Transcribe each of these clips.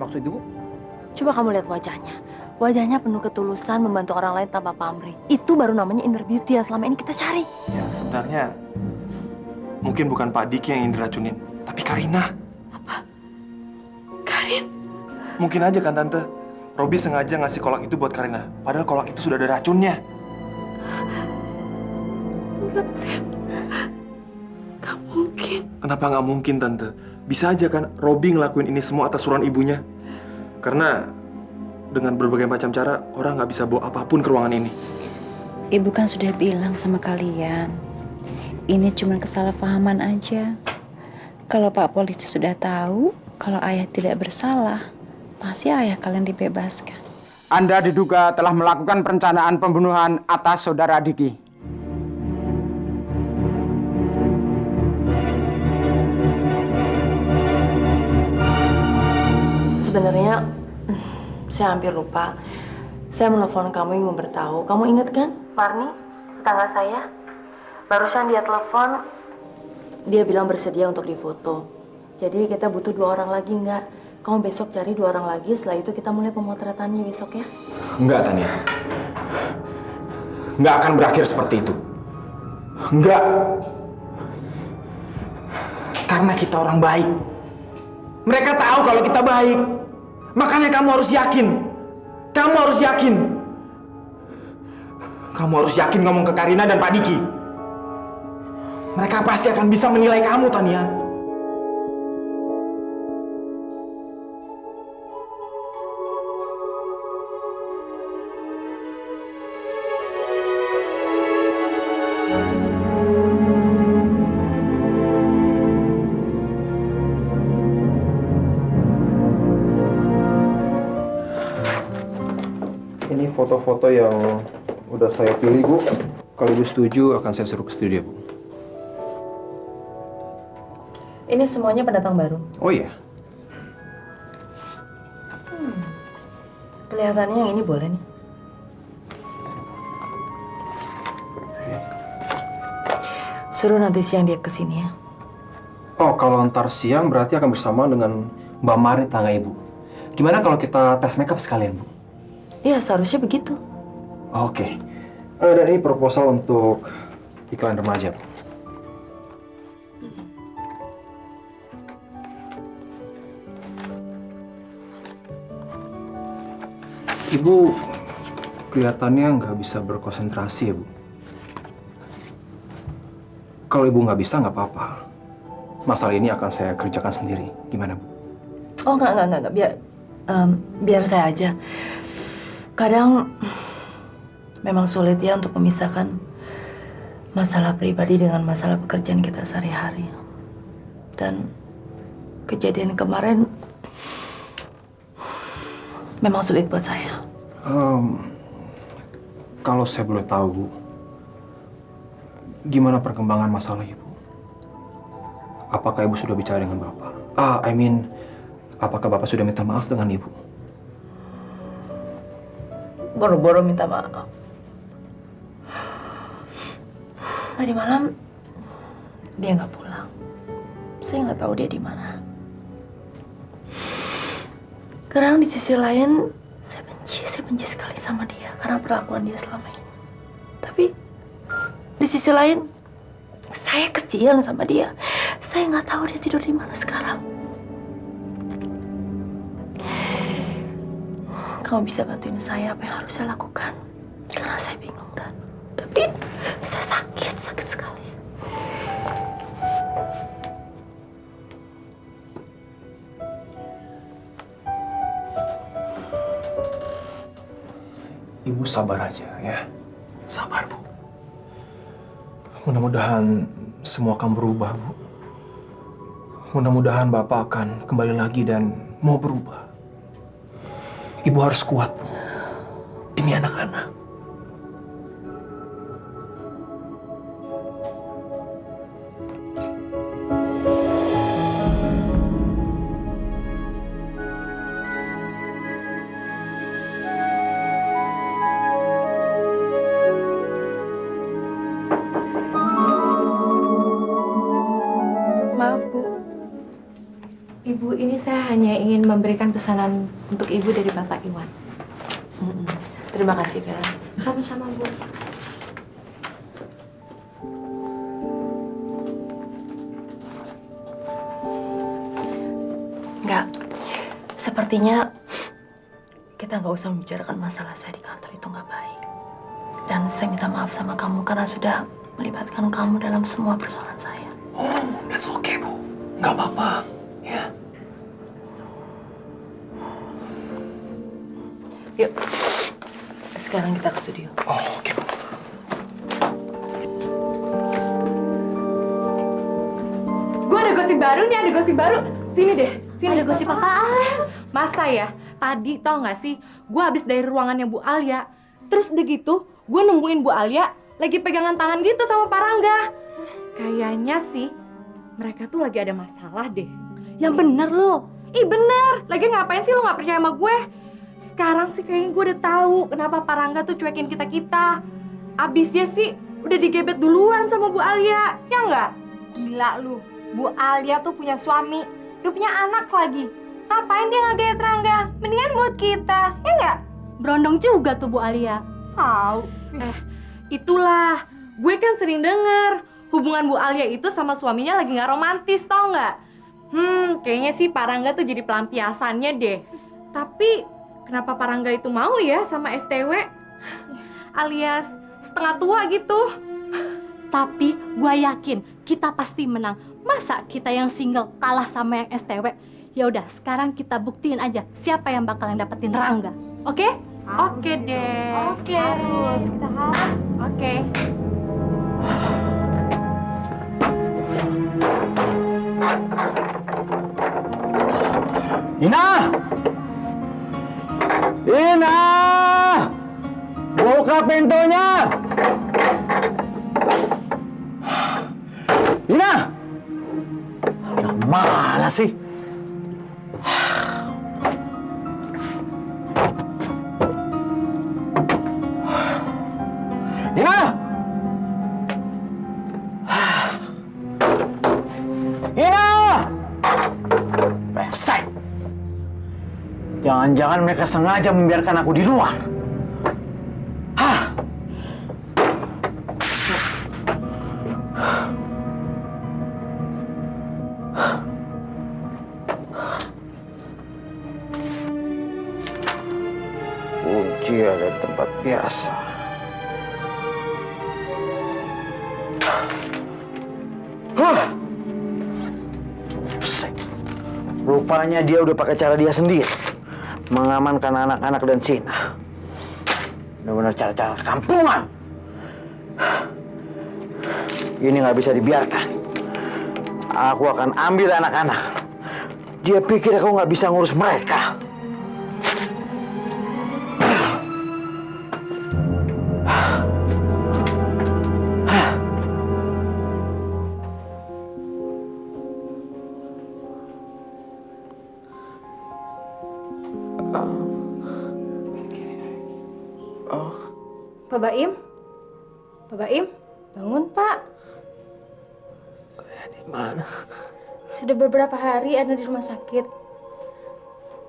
maksud Ibu? Coba kamu lihat wajahnya. Wajahnya penuh ketulusan membantu orang lain tanpa pamrih. Itu baru namanya inner beauty yang selama ini kita cari. Ya, sebenarnya mungkin bukan Pak Diki yang ingin diracunin, tapi Karina. Apa? Karin? Mungkin aja kan, Tante. Robi sengaja ngasih kolak itu buat Karina. Padahal kolak itu sudah ada racunnya. Enggak, Sam. Gak mungkin. Kenapa nggak mungkin, Tante? Bisa aja kan Robi ngelakuin ini semua atas suruhan ibunya. Karena dengan berbagai macam cara, orang nggak bisa bawa apapun ke ruangan ini. Ibu kan sudah bilang sama kalian, ini cuma kesalahpahaman aja. Kalau Pak Polisi sudah tahu kalau ayah tidak bersalah, pasti ayah kalian dibebaskan. Anda diduga telah melakukan perencanaan pembunuhan atas saudara Diki. Sebenarnya saya hampir lupa. Saya menelpon kamu ingin memberitahu. Kamu ingat kan? Marni, tetangga saya. Barusan dia telepon, dia bilang bersedia untuk difoto. Jadi kita butuh 2 orang lagi, nggak? Kamu besok cari 2 orang lagi, setelah itu kita mulai pemotretannya besok ya. Enggak, Tania. Enggak akan berakhir seperti itu. Enggak. Karena kita orang baik. Mereka tahu kalau kita baik. Makanya kamu harus yakin. Kamu harus yakin. Kamu harus yakin ngomong ke Karina dan Pak Diki. Mereka pasti akan bisa menilai kamu, Tania. Ini foto-foto yang udah saya pilih, Bu. Kalau Ibu setuju, akan saya suruh ke studio, Bu. Ini semuanya pendatang baru. Oh iya? Kelihatannya yang ini boleh nih. Suruh nanti siang dia kesini ya. Oh, kalau ntar siang berarti akan bersama dengan Mbak Mari, tangga Ibu. Gimana kalau kita tes makeup sekalian, Bu? Iya, seharusnya begitu. Oke. Dan ini proposal untuk iklan remaja, Bu. Ibu kelihatannya nggak bisa berkonsentrasi ya, Bu. Kalau Ibu nggak bisa, nggak apa-apa. Masalah ini akan saya kerjakan sendiri. Gimana, Bu? Oh, enggak. Biar saya aja. Kadang memang sulit ya untuk memisahkan masalah pribadi dengan masalah pekerjaan kita sehari-hari. Dan kejadian kemarin memang sulit buat saya. Kalau saya boleh tahu, Bu, gimana perkembangan masalah Ibu? Apakah Ibu sudah bicara dengan Bapak? Apakah Bapak sudah minta maaf dengan Ibu? Boro-boro minta maaf. Tadi malam dia nggak pulang. Saya nggak tahu dia di mana. Sekarang di sisi lain saya benci sekali sama dia karena perlakuan dia selama ini. Tapi di sisi lain saya kesian sama dia. Saya nggak tahu dia tidur di mana sekarang. Kamu bisa bantuin saya apa yang harus saya lakukan? Karena saya bingung dan tapi saya sakit sekali. Ibu sabar aja ya. Sabar, Bu. Mudah-mudahan semua akan berubah, Bu. Mudah-mudahan Bapak akan kembali lagi dan mau berubah. Ibu harus kuat, Bu. Ini anak-anak. Maaf, Bu. Ibu, ini saya hanya ingin memberikan pesanan untuk Ibu dari Bapak Iwan. Terima kasih, Bella. Sama-sama, Bu. Enggak, sepertinya kita nggak usah membicarakan masalah saya di kantor, itu nggak baik. Dan saya minta maaf sama kamu karena sudah melibatkan kamu dalam semua persoalan saya. Oh, that's okay, Bu. Nggak apa-apa. Ya. Yuk, sekarang kita ke studio. Oh, oke, Bu. Gue ada gosip baru nih, ada gosip baru. Sini deh, sini. Ada gosip apaan? Masa ya? Tadi tau gak sih, gue habis dari ruangannya Bu Alia. Terus udah gitu, gue nemuin Bu Alia lagi pegangan tangan gitu sama Pak Rangga. Kayaknya sih, mereka tuh lagi ada masalah deh. Yang bener lo. Ih bener, lagi ngapain sih lo gak percaya sama gue? Sekarang sih kayaknya gue udah tahu kenapa Pak Rangga tuh cuekin kita-kita. Abisnya sih udah digebet duluan sama Bu Alia, ya nggak? Gila lu, Bu Alia tuh punya suami, udah punya anak lagi. Ngapain dia ngegayat Rangga? Mendingan buat kita, ya nggak? Berondong juga tuh Bu Alia. Tahu. Itulah, gue kan sering denger hubungan Bu Alia itu sama suaminya lagi nggak romantis, tau nggak? Kayaknya sih Pak Rangga tuh jadi pelampiasannya deh. Tapi kenapa Pak Rangga itu mau ya sama STW? Alias setengah tua gitu. Tapi gue yakin kita pasti menang. Masa kita yang single kalah sama yang STW? Ya udah, sekarang kita buktiin aja siapa yang bakalan dapetin Rangga. Oke? Oke deh. Oke. Harus, kita harus. Oke. Ina! Ina! Buka pintunya! Ina! Anak mana sih? Ina! Ina! Brengsek! Jangan-jangan mereka sengaja membiarkan aku di luar. Hah? Kunci ada di tempat biasa. Hah? Rupanya dia udah pakai cara dia sendiri mengamankan anak-anak dan Cina. Benar-benar cara-cara kampungan. Ini nggak bisa dibiarkan. Aku akan ambil anak-anak. Dia pikir aku nggak bisa ngurus mereka. Pak Baim? Pak Baim? Bangun, Pak. Saya di mana? Sudah beberapa hari Anda di rumah sakit.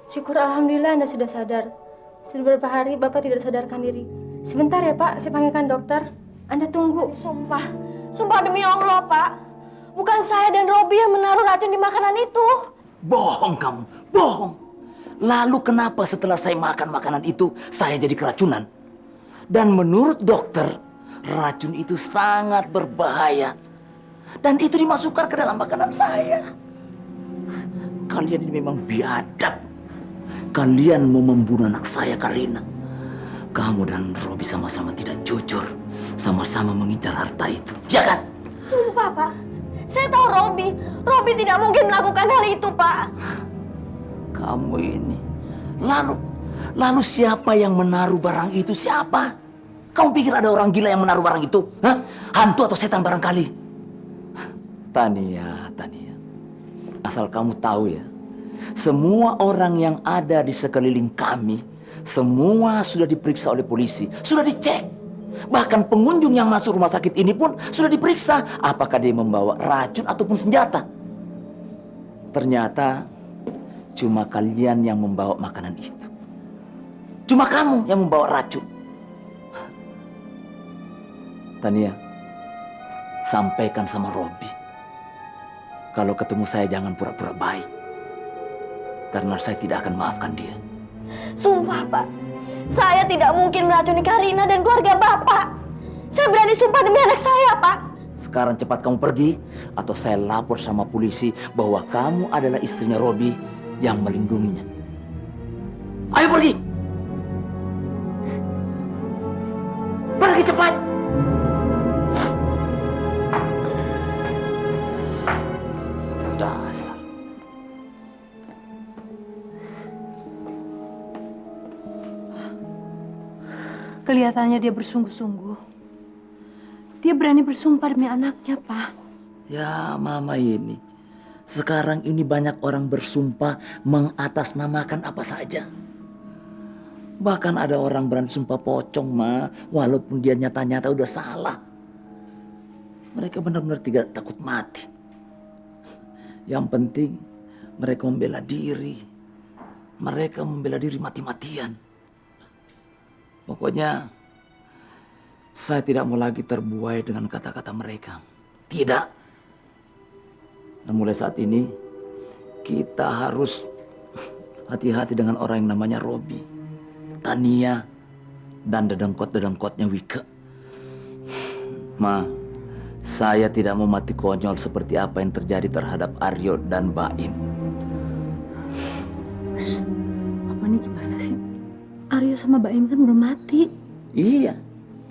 Syukur Alhamdulillah Anda sudah sadar. Sudah beberapa hari Bapak tidak sadarkan diri. Sebentar ya, Pak. Saya panggilkan dokter. Anda tunggu. Sumpah, sumpah demi Allah, Pak. Bukan saya dan Robi yang menaruh racun di makanan itu. Bohong kamu, bohong. Lalu kenapa setelah saya makan makanan itu, saya jadi keracunan? Dan menurut dokter, racun itu sangat berbahaya. Dan itu dimasukkan ke dalam makanan saya. Kalian ini memang biadab. Kalian mau membunuh anak saya, Karina. Kamu dan Robi sama-sama tidak jujur. Sama-sama mengincar harta itu, ya kan? Sumpah, Pak. Saya tahu Robi. Robi tidak mungkin melakukan hal itu, Pak. Kamu ini. Lalu siapa yang menaruh barang itu? Siapa? Kamu pikir ada orang gila yang menaruh barang itu? Hah? Hantu atau setan barangkali? Tania. Asal kamu tahu ya, semua orang yang ada di sekeliling kami, semua sudah diperiksa oleh polisi, sudah dicek. Bahkan pengunjung yang masuk rumah sakit ini pun sudah diperiksa apakah dia membawa racun ataupun senjata. Ternyata cuma kalian yang membawa makanan itu. Cuma kamu yang membawa racun. Tania, sampaikan sama Robi. Kalau ketemu saya jangan pura-pura baik. Karena saya tidak akan maafkan dia. Sumpah, Pak. Saya tidak mungkin meracuni Karina dan keluarga Bapak. Saya berani sumpah demi anak saya, Pak. Sekarang cepat kamu pergi, atau saya lapor sama polisi bahwa kamu adalah istrinya Robi yang melindunginya. Ayo pergi! Pergi cepat! Dasar. Kelihatannya dia bersungguh-sungguh. Dia berani bersumpah demi anaknya, Pak. Ya, Mama ini. Sekarang ini banyak orang bersumpah mengatasnamakan apa saja. Bahkan ada orang berani sumpah pocong, Ma, walaupun dia nyata-nyata udah salah. Mereka benar-benar tidak takut mati. Yang penting mereka membela diri. Mereka membela diri mati-matian. Pokoknya saya tidak mau lagi terbuai dengan kata-kata mereka. Tidak. Dan mulai saat ini kita harus hati-hati dengan orang yang namanya Robi, Tania, dan dedengkot-dedengkotnya Wika. Ma, saya tidak mau mati konyol seperti apa yang terjadi terhadap Aryo dan Baim. Apa nih gimana sih? Aryo sama Baim kan belum mati. Iya,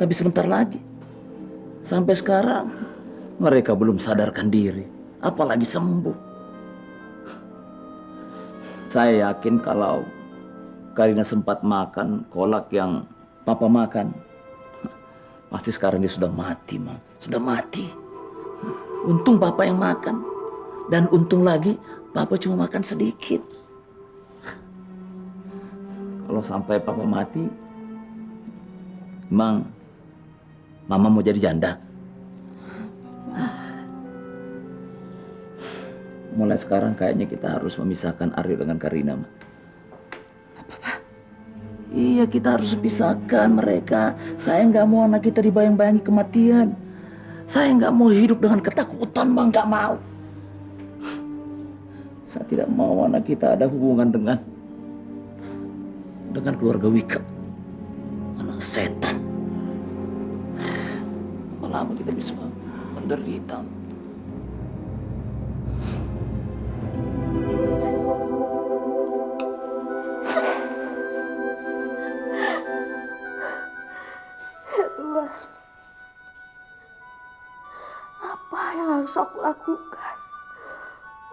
tapi sebentar lagi. Sampai sekarang mereka belum sadarkan diri, apalagi sembuh. Saya yakin kalau Karina sempat makan kolak yang Papa makan, pasti sekarang dia sudah mati, Ma. Sudah mati. Untung Papa yang makan. Dan untung lagi Papa cuma makan sedikit. Kalau sampai Papa mati, emang Mama mau jadi janda? Mulai sekarang kayaknya kita harus memisahkan Aryo dengan Karina, Ma. Apa? Iya, kita harus pisahkan mereka. Saya nggak mau anak kita dibayang-bayangi kematian. Saya nggak mau hidup dengan ketakutan, Ma. Nggak mau. Saya tidak mau anak kita ada hubungan dengan keluarga Wika. Anak setan. Lama-lama kita bisa menderita. Ya Tuhan, apa yang harus aku lakukan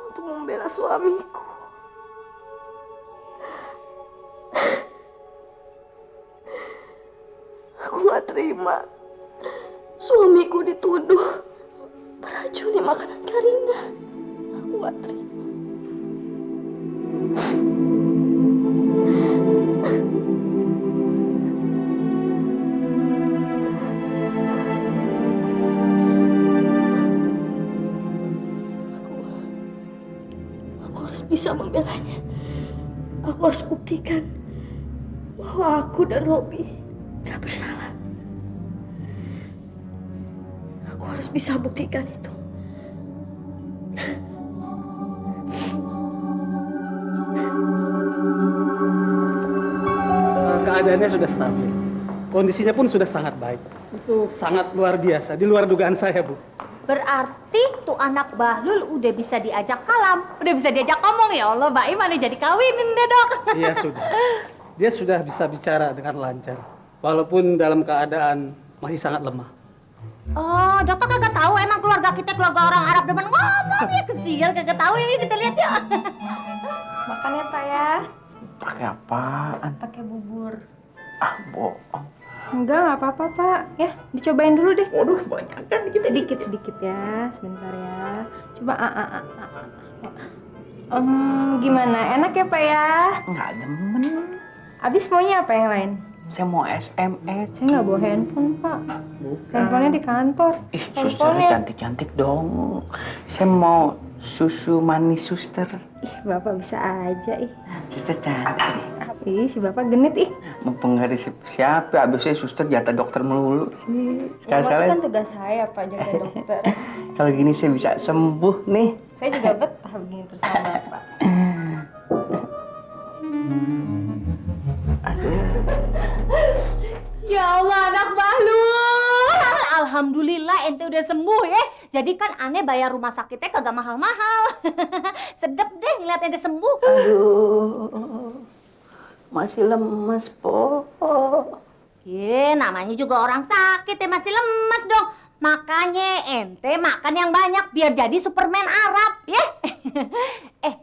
untuk membela suamiku? Aku gak terima suamiku dituduh meracuni makanan Karina. Aku gak terima. Aku harus bisa membelanya. Aku harus buktikan bahwa aku dan Robi gak bersalah. Aku harus bisa buktikan itu. Keadaannya sudah stabil. Kondisinya pun sudah sangat baik. Itu sangat luar biasa, di luar dugaan saya, Bu. Berarti tuh anak Bahlul udah bisa diajak kalam, udah bisa diajak ngomong. Ya Allah, Baim mana jadi kawinin deh, Dok. Iya, sudah. Dia sudah bisa bicara dengan lancar. Walaupun dalam keadaan masih sangat lemah. Oh, dokter kagak tahu emang keluarga kita keluarga orang Arab demen ngomong ya, kesian kagak tahu ya, kita lihat ya. Makan ya, Pak ya. Pakai apaan? Pakai bubur. Ah, bohong. Enggak, nggak apa-apa, Pak. Ya, dicobain dulu deh. Waduh, banyak kan dikit. Sedikit-sedikit ya, sebentar ya. Coba gimana? Enak ya, Pak ya? Nggak demen. Abis maunya apa yang lain? Saya mau SMS. Saya nggak bawa handphone, Pak. Handphonenya di kantor. Susternya cantik-cantik dong. Saya mau susu manis suster. Ih, Bapak bisa aja ih. Suster cantik. Ih, si Bapak genit ih. Mempengaruhi siapa? Abisnya suster jatah dokter melulu sih. Ya, itu Sekali-sekali kan tugas saya, Pak, jaga dokter. kalau gini saya bisa sembuh nih. Saya juga betah begini terus sama Bapak. Ya Allah, anak bahlul. Alhamdulillah ente udah sembuh ya. Jadi kan aneh bayar rumah sakitnya kagak mahal-mahal. Sedep deh ngeliat ente sembuh. Aduh, masih lemes, Po. Namanya juga orang sakit ya masih lemes dong. Makanya ente makan yang banyak biar jadi Superman Arab, ya.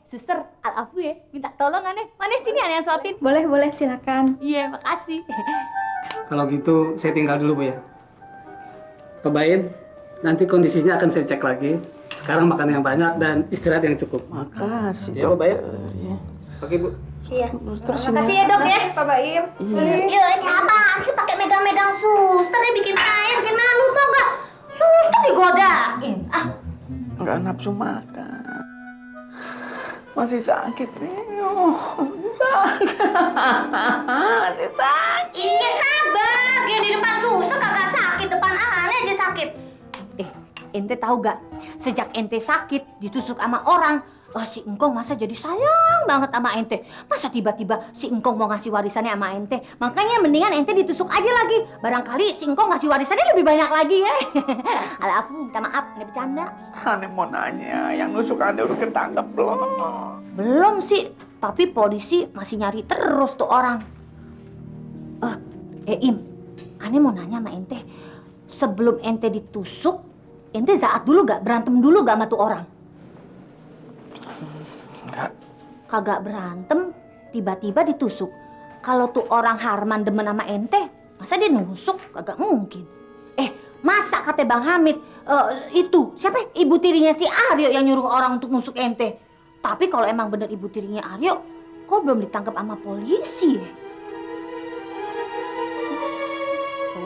Suster, alafu ya, minta tolong aneh. Mana sini aneh yang suapin? Boleh, silakan. Iya, makasih. Kalau gitu saya tinggal dulu Bu ya. Pak Baim, nanti kondisinya akan saya cek lagi. Sekarang makan yang banyak dan istirahat yang cukup. Makasih, Ya Pak Baim. Oke Bu. Iya. Makasih ya dok ya. Pak Baim. Iya, ini apaan sih pakai megang-megang suster nih bikin saya bikin malu tau nggak? Suster digodain. Nggak nafsu makan. Masih sakit nih. Masih sakit. Iya sabar, yang di depan suster kagak sakit, depan aneh aja sakit. Ente tahu gak? Sejak ente sakit ditusuk sama orang, si Engkong masa jadi sayang banget sama ente. Masa tiba-tiba si Engkong mau ngasih warisannya sama ente. Makanya mendingan ente ditusuk aja lagi. Barangkali si Engkong ngasih warisannya lebih banyak lagi ya. Alafu, minta maaf, ini bercanda. Aneh mau nanya, yang nusuk Anda udah ketangkep belum? Belum sih, tapi polisi masih nyari terus tuh orang. Im, aneh mau nanya sama ente. Sebelum ente ditusuk, ente zaat dulu gak? Berantem dulu gak sama tuh orang? Enggak. Kagak berantem, tiba-tiba ditusuk. Kalau tuh orang Harman demen sama ente, masa dia nusuk? Kagak mungkin. Masa kata Bang Hamid, itu siapa? Ibu tirinya si Aryo yang nyuruh orang untuk nusuk ente. Tapi kalau emang bener ibu tirinya Aryo, kok belum ditangkap sama polisi ya?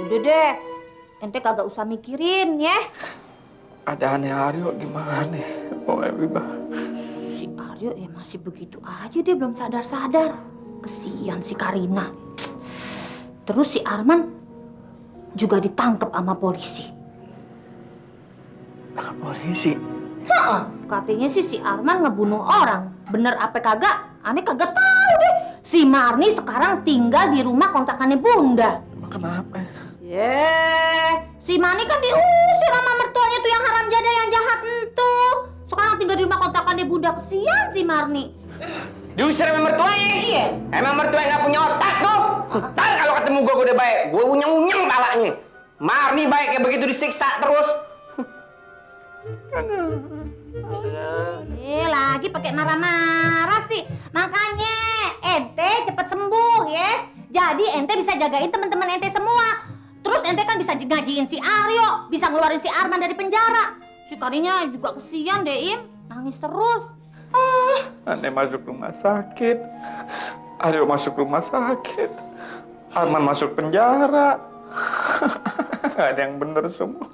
Udah deh, ente kagak usah mikirin ya. Ada aneh Aryo gimana? Oh, Ebibah. Si Aryo ya masih begitu aja, dia belum sadar-sadar. Kesian si Karina. Terus si Arman juga ditangkap sama polisi. Polisi? Katanya sih si Arman ngebunuh orang. Bener apa kagak? Aneh kagak tahu deh. Si Marni sekarang tinggal di rumah kontrakannya Bunda. Kenapa? Si Marni kan diusir sama mertuanya tuh yang haram jada yang jahat itu. Sekarang tinggal di rumah kontrakannya Bunda. Kesian si Marni. Diusir sama mertuanya? Iya. Emang mertuanya nggak punya otak tuh? Ntar kalau ketemu gue udah baik, gue unyeng-unyeng palanya. Marni baik kayak begitu disiksa terus. Lagi pakai marah-marah sih. Makanya ente cepet sembuh ya. Jadi ente bisa jagain teman-teman ente semua. Terus ente kan bisa ngajiin si Aryo, bisa ngeluarin si Arman dari penjara. Si Karinya juga kesian deh, Im. Nangis terus. Aneh masuk rumah sakit. Aryo masuk rumah sakit. Arman masuk penjara. Gak ada yang bener semua.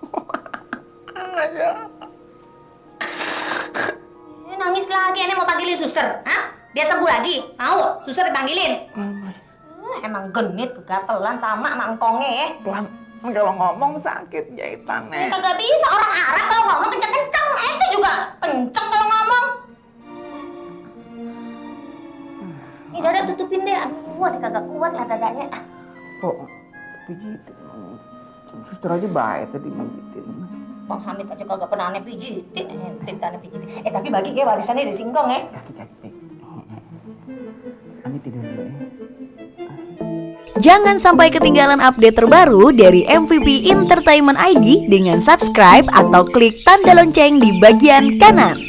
Nangis lagi, Ane mau panggilin suster. Hah? Biar sembuh lagi. Mau? Suster dipanggilin. Emang genit, kegatelan sama engkongnya ya. Pelan, kalau ngomong sakit jahitannya. Kagak bisa, orang Arab kalau ngomong kenceng-kenceng. Ente juga kenceng kalau ngomong. Ini dada tutupin deh. Aduh, Ane kagak kuat lah dadanya. Kok pijitin? Suster aja baik tadi pijitin. Bang Hamid aja kagak pernah Ane pijitin. Ente Ane pijitin. Tapi bagi ya warisannya dari singkong ya. Kaki. Ane tidur dulu ya. Jangan sampai ketinggalan update terbaru dari MVP Entertainment ID dengan subscribe atau klik tanda lonceng di bagian kanan.